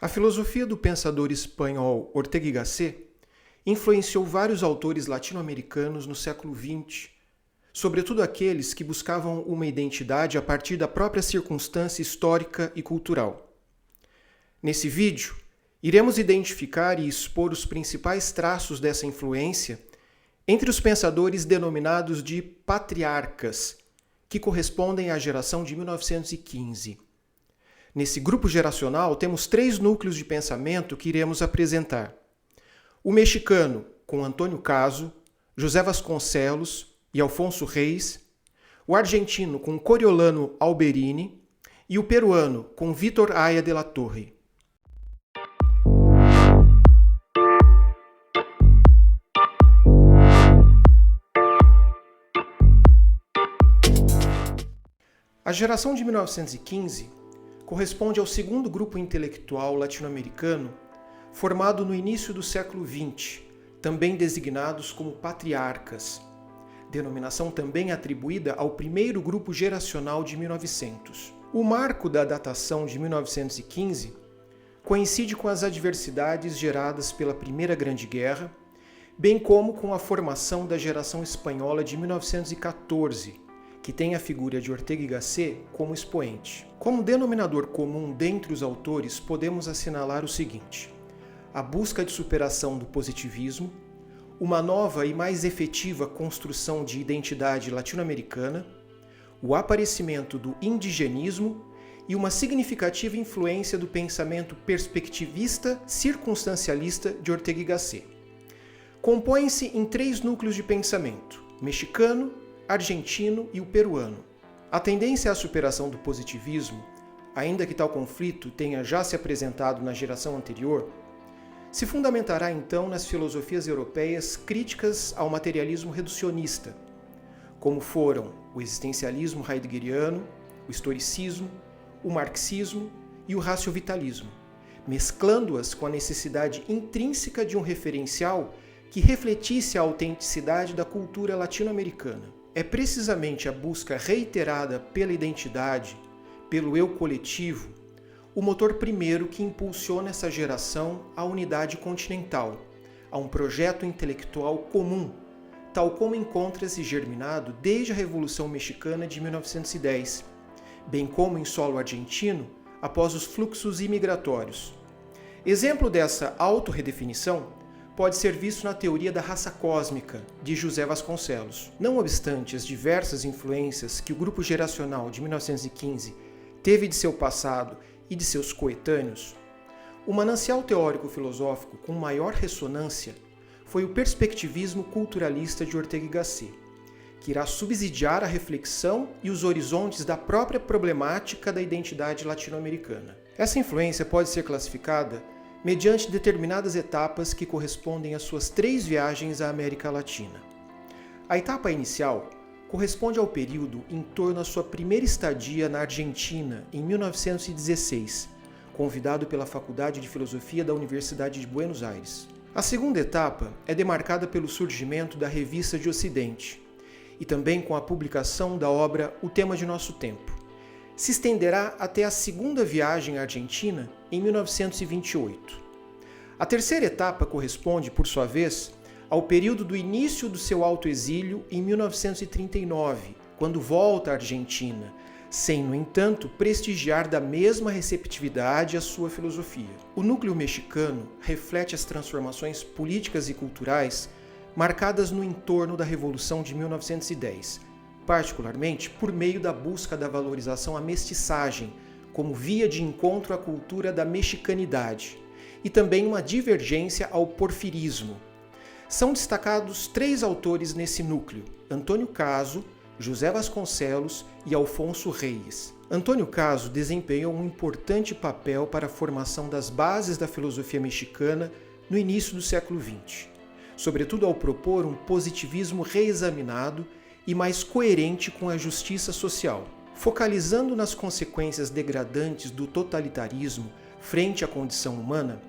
A filosofia do pensador espanhol Ortega y Gasset influenciou vários autores latino-americanos no século XX, sobretudo aqueles que buscavam uma identidade a partir da própria circunstância histórica e cultural. Nesse vídeo, iremos identificar e expor os principais traços dessa influência entre os pensadores denominados de patriarcas, que correspondem à geração de 1915. Nesse grupo geracional, temos 3 núcleos de pensamento que iremos apresentar. O mexicano, com Antônio Caso, José Vasconcelos e Alfonso Reyes, o argentino, com Coriolano Alberini, e o peruano, com Vítor Aya de la Torre. A geração de 1915 corresponde ao segundo grupo intelectual latino-americano formado no início do século XX, também designados como patriarcas, denominação também atribuída ao primeiro grupo geracional de 1900. O marco da datação de 1915 coincide com as adversidades geradas pela Primeira Grande Guerra, bem como com a formação da geração espanhola de 1914, que tem a figura de Ortega y Gasset como expoente. Como denominador comum dentre os autores, podemos assinalar o seguinte: a busca de superação do positivismo, uma nova e mais efetiva construção de identidade latino-americana, o aparecimento do indigenismo e uma significativa influência do pensamento perspectivista circunstancialista de Ortega y Gasset. Compõe-se em 3 núcleos de pensamento: mexicano, argentino e o peruano. A tendência à superação do positivismo, ainda que tal conflito tenha já se apresentado na geração anterior, se fundamentará então nas filosofias europeias críticas ao materialismo reducionista, como foram o existencialismo heideggeriano, o historicismo, o marxismo e o raciovitalismo, mesclando-as com a necessidade intrínseca de um referencial que refletisse a autenticidade da cultura latino-americana. É precisamente a busca reiterada pela identidade, pelo eu coletivo, o motor primeiro que impulsiona essa geração à unidade continental, a um projeto intelectual comum, tal como encontra-se germinado desde a Revolução Mexicana de 1910, bem como em solo argentino após os fluxos imigratórios. Exemplo dessa autorredefinição pode ser visto na teoria da raça cósmica, de José Vasconcelos. Não obstante as diversas influências que o grupo geracional de 1915 teve de seu passado e de seus coetâneos, o manancial teórico-filosófico com maior ressonância foi o perspectivismo culturalista de Ortega y Gasset, que irá subsidiar a reflexão e os horizontes da própria problemática da identidade latino-americana. Essa influência pode ser classificada mediante determinadas etapas que correspondem às suas 3 viagens à América Latina. A etapa inicial corresponde ao período em torno à sua primeira estadia na Argentina, em 1916, convidado pela Faculdade de Filosofia da Universidade de Buenos Aires. A segunda etapa é demarcada pelo surgimento da Revista de Ocidente, e também com a publicação da obra O Tema de Nosso Tempo. Se estenderá até a segunda viagem à Argentina, em 1928. A terceira etapa corresponde, por sua vez, ao período do início do seu autoexílio em 1939, quando volta à Argentina, sem, no entanto, prestigiar da mesma receptividade a sua filosofia. O núcleo mexicano reflete as transformações políticas e culturais marcadas no entorno da Revolução de 1910, particularmente por meio da busca da valorização à mestiçagem, como via de encontro à cultura da mexicanidade, e também uma divergência ao porfirismo. São destacados 3 autores nesse núcleo: Antônio Caso, José Vasconcelos e Alfonso Reyes. Antônio Caso desempenhou um importante papel para a formação das bases da filosofia mexicana no início do século XX, sobretudo ao propor um positivismo reexaminado e mais coerente com a justiça social. Focalizando nas consequências degradantes do totalitarismo frente à condição humana,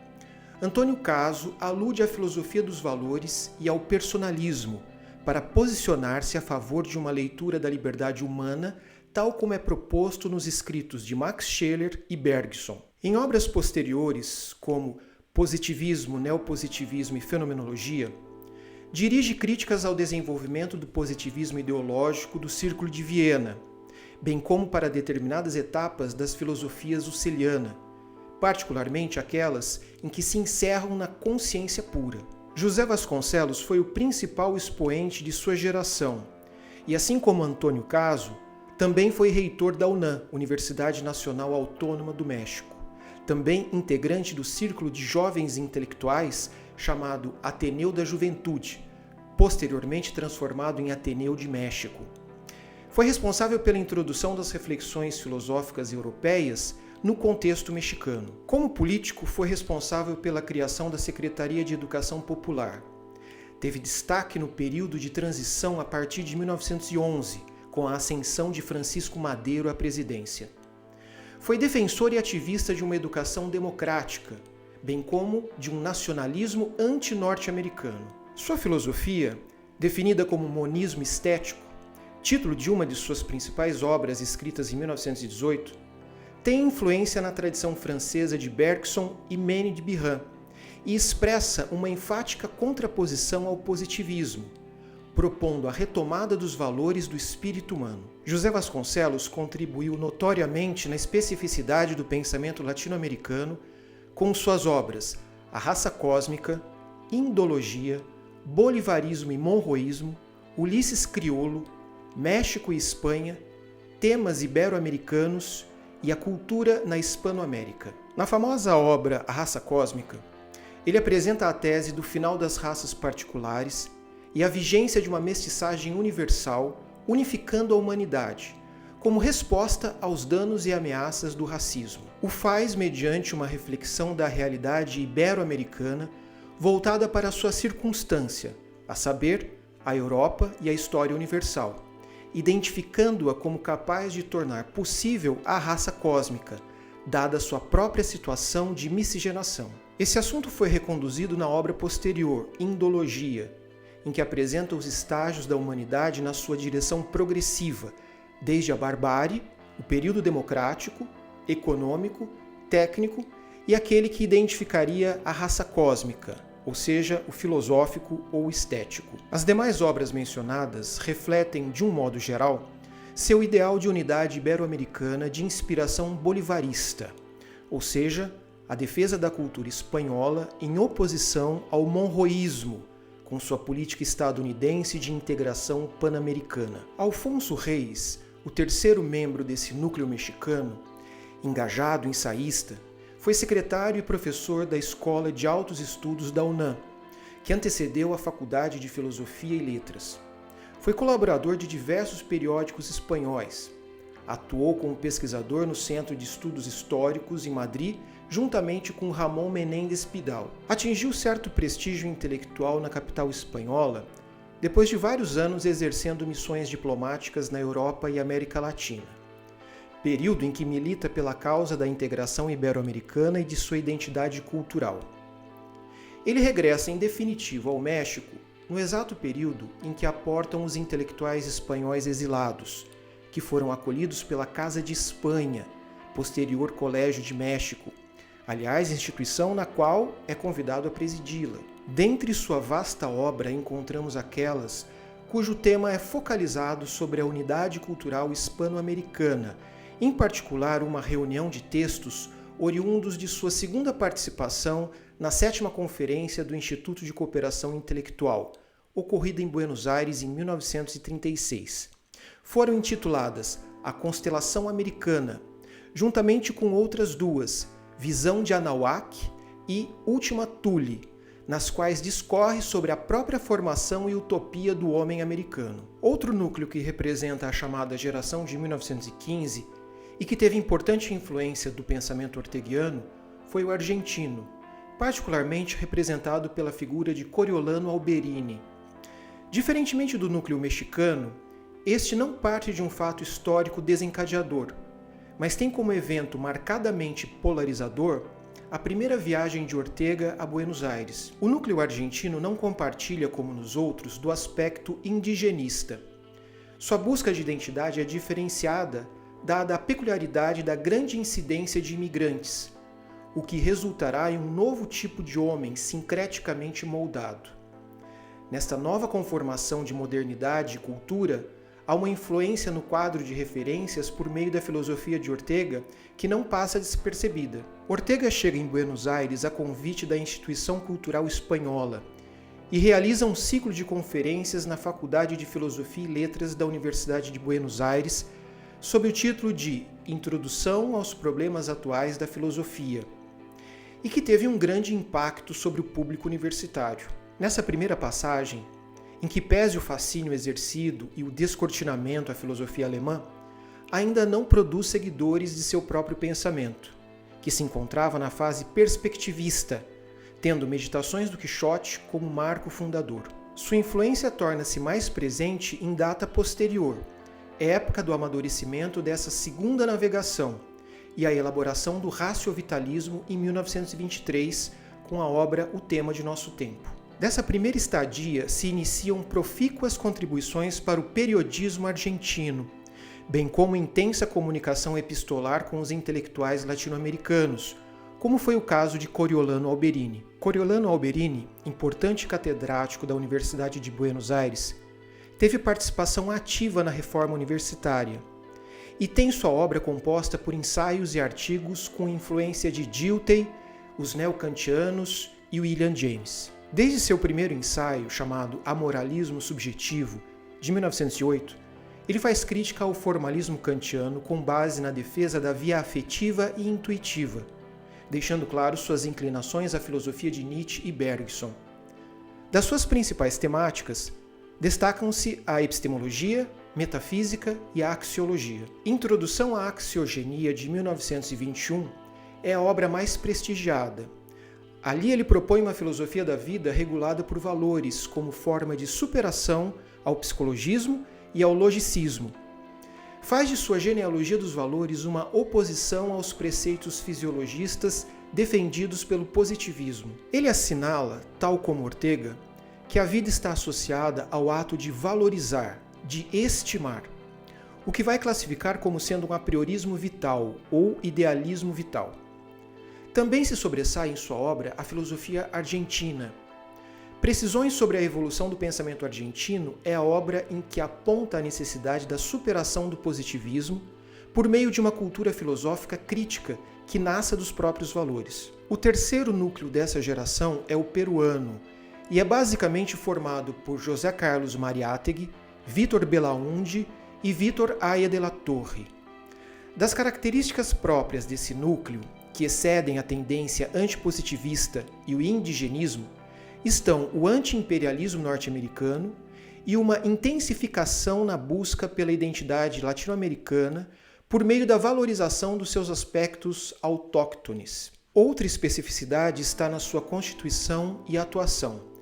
Antônio Caso alude à filosofia dos valores e ao personalismo para posicionar-se a favor de uma leitura da liberdade humana tal como é proposto nos escritos de Max Scheler e Bergson. Em obras posteriores, como Positivismo, Neopositivismo e Fenomenologia, dirige críticas ao desenvolvimento do positivismo ideológico do Círculo de Viena, bem como para determinadas etapas das filosofias husserliana, particularmente aquelas em que se encerram na consciência pura. José Vasconcelos foi o principal expoente de sua geração e, assim como Antônio Caso, também foi reitor da UNAM, Universidade Nacional Autônoma do México, também integrante do círculo de jovens intelectuais chamado Ateneu da Juventude, posteriormente transformado em Ateneu de México. Foi responsável pela introdução das reflexões filosóficas europeias no contexto mexicano. Como político, foi responsável pela criação da Secretaria de Educação Popular. Teve destaque no período de transição a partir de 1911, com a ascensão de Francisco Madero à presidência. Foi defensor e ativista de uma educação democrática, bem como de um nacionalismo anti-norte-americano. Sua filosofia, definida como monismo estético, título de uma de suas principais obras escritas em 1918, tem influência na tradição francesa de Bergson e Maine de Bihan e expressa uma enfática contraposição ao positivismo, propondo a retomada dos valores do espírito humano. José Vasconcelos contribuiu notoriamente na especificidade do pensamento latino-americano com suas obras A Raça Cósmica, Indologia, Bolivarismo e Monroísmo, Ulisses Criolo, México e Espanha, Temas Ibero-Americanos e a Cultura na Hispano-América. Na famosa obra A Raça Cósmica, ele apresenta a tese do final das raças particulares e a vigência de uma mestiçagem universal, unificando a humanidade, como resposta aos danos e ameaças do racismo. O faz mediante uma reflexão da realidade ibero-americana voltada para a sua circunstância, a saber, a Europa e a história universal, identificando-a como capaz de tornar possível a raça cósmica, dada sua própria situação de miscigenação. Esse assunto foi reconduzido na obra posterior, Indologia, em que apresenta os estágios da humanidade na sua direção progressiva, desde a barbárie, o período democrático, econômico, técnico e aquele que identificaria a raça cósmica, ou seja, o filosófico ou estético. As demais obras mencionadas refletem, de um modo geral, seu ideal de unidade ibero-americana de inspiração bolivarista, ou seja, a defesa da cultura espanhola em oposição ao monroísmo, com sua política estadunidense de integração pan-americana. Alfonso Reis, o terceiro membro desse núcleo mexicano, engajado ensaísta, foi secretário e professor da Escola de Altos Estudos da UNAM, que antecedeu a Faculdade de Filosofia e Letras. Foi colaborador de diversos periódicos espanhóis. Atuou como pesquisador no Centro de Estudos Históricos em Madrid, juntamente com Ramón Menéndez Pidal. Atingiu certo prestígio intelectual na capital espanhola, depois de vários anos exercendo missões diplomáticas na Europa e América Latina, período em que milita pela causa da integração ibero-americana e de sua identidade cultural. Ele regressa em definitivo ao México no exato período em que aportam os intelectuais espanhóis exilados, que foram acolhidos pela Casa de Espanha, posterior Colégio de México, aliás, instituição na qual é convidado a presidi-la. Dentre sua vasta obra encontramos aquelas cujo tema é focalizado sobre a unidade cultural hispano-americana, em particular uma reunião de textos oriundos de sua segunda participação na 7ª Conferência do Instituto de Cooperação Intelectual, ocorrida em Buenos Aires em 1936. Foram intituladas A Constelação Americana, juntamente com outras duas, Visão de Anahuac e Última Thule, nas quais discorre sobre a própria formação e utopia do homem americano. Outro núcleo que representa a chamada geração de 1915 e que teve importante influência do pensamento orteguiano foi o argentino, particularmente representado pela figura de Coriolano Alberini. Diferentemente do núcleo mexicano, este não parte de um fato histórico desencadeador, mas tem como evento marcadamente polarizador a primeira viagem de Ortega a Buenos Aires. O núcleo argentino não compartilha, como nos outros, do aspecto indigenista. Sua busca de identidade é diferenciada, dada a peculiaridade da grande incidência de imigrantes, o que resultará em um novo tipo de homem sincreticamente moldado. Nesta nova conformação de modernidade e cultura, há uma influência no quadro de referências por meio da filosofia de Ortega que não passa despercebida. Ortega chega em Buenos Aires a convite da Instituição Cultural Espanhola e realiza um ciclo de conferências na Faculdade de Filosofia e Letras da Universidade de Buenos Aires sob o título de Introdução aos Problemas Atuais da Filosofia, e que teve um grande impacto sobre o público universitário. Nessa primeira passagem, em que pese o fascínio exercido e o descortinamento à filosofia alemã, ainda não produz seguidores de seu próprio pensamento, que se encontrava na fase perspectivista, tendo Meditações do Quixote como marco fundador. Sua influência torna-se mais presente em data posterior, época do amadurecimento dessa segunda navegação e a elaboração do raciovitalismo em 1923, com a obra O Tema de Nosso Tempo. Dessa primeira estadia se iniciam profícuas contribuições para o periodismo argentino, bem como intensa comunicação epistolar com os intelectuais latino-americanos, como foi o caso de Coriolano Alberini. Coriolano Alberini, importante catedrático da Universidade de Buenos Aires, teve participação ativa na reforma universitária e tem sua obra composta por ensaios e artigos com influência de Dilthey, os neocantianos e William James. Desde seu primeiro ensaio, chamado Amoralismo Subjetivo, de 1908, ele faz crítica ao formalismo kantiano com base na defesa da via afetiva e intuitiva, deixando claro suas inclinações à filosofia de Nietzsche e Bergson. Das suas principais temáticas, destacam-se a epistemologia, metafísica e a axiologia. Introdução à Axiogenia, de 1921, é a obra mais prestigiada. Ali ele propõe uma filosofia da vida regulada por valores, como forma de superação ao psicologismo e ao logicismo. Faz de sua genealogia dos valores uma oposição aos preceitos fisiologistas defendidos pelo positivismo. Ele assinala, tal como Ortega, que a vida está associada ao ato de valorizar, de estimar, o que vai classificar como sendo um apriorismo vital ou idealismo vital. Também se sobressai em sua obra a filosofia argentina. Precisões sobre a evolução do pensamento argentino é a obra em que aponta a necessidade da superação do positivismo por meio de uma cultura filosófica crítica que nasça dos próprios valores. O terceiro núcleo dessa geração é o peruano, e é basicamente formado por José Carlos Mariátegui, Vítor Belaúnde e Vítor Aya de la Torre. Das características próprias desse núcleo, que excedem a tendência antipositivista e o indigenismo, estão o anti-imperialismo norte-americano e uma intensificação na busca pela identidade latino-americana por meio da valorização dos seus aspectos autóctones. Outra especificidade está na sua constituição e atuação,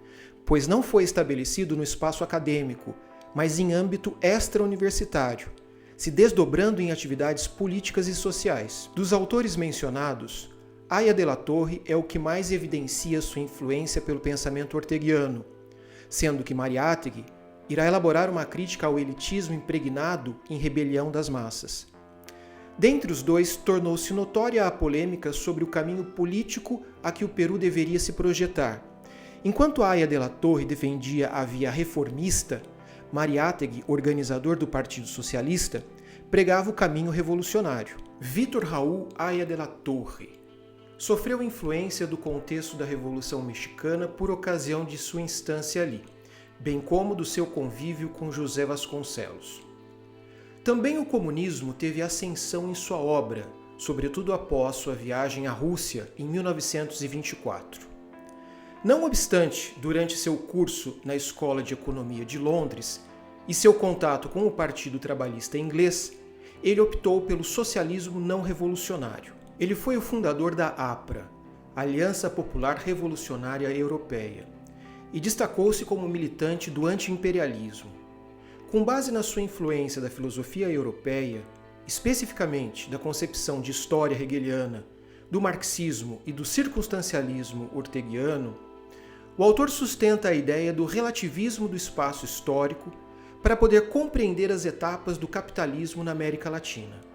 pois não foi estabelecido no espaço acadêmico, mas em âmbito extra-universitário, se desdobrando em atividades políticas e sociais. Dos autores mencionados, Aya de la Torre é o que mais evidencia sua influência pelo pensamento orteguiano, sendo que Mariátegui irá elaborar uma crítica ao elitismo impregnado em rebelião das massas. Dentre os dois, tornou-se notória a polêmica sobre o caminho político a que o Peru deveria se projetar. Enquanto Aya de la Torre defendia a via reformista, Mariátegui, organizador do Partido Socialista, pregava o caminho revolucionário. Vítor Raul Aya de la Torre sofreu influência do contexto da Revolução Mexicana por ocasião de sua instância ali, bem como do seu convívio com José Vasconcelos. Também o comunismo teve ascensão em sua obra, sobretudo após sua viagem à Rússia em 1924. Não obstante, durante seu curso na Escola de Economia de Londres e seu contato com o Partido Trabalhista inglês, ele optou pelo socialismo não revolucionário. Ele foi o fundador da APRA, Aliança Popular Revolucionária Europeia, e destacou-se como militante do anti-imperialismo. Com base na sua influência da filosofia europeia, especificamente da concepção de história hegeliana, do marxismo e do circunstancialismo orteguiano, o autor sustenta a ideia do relativismo do espaço histórico para poder compreender as etapas do capitalismo na América Latina.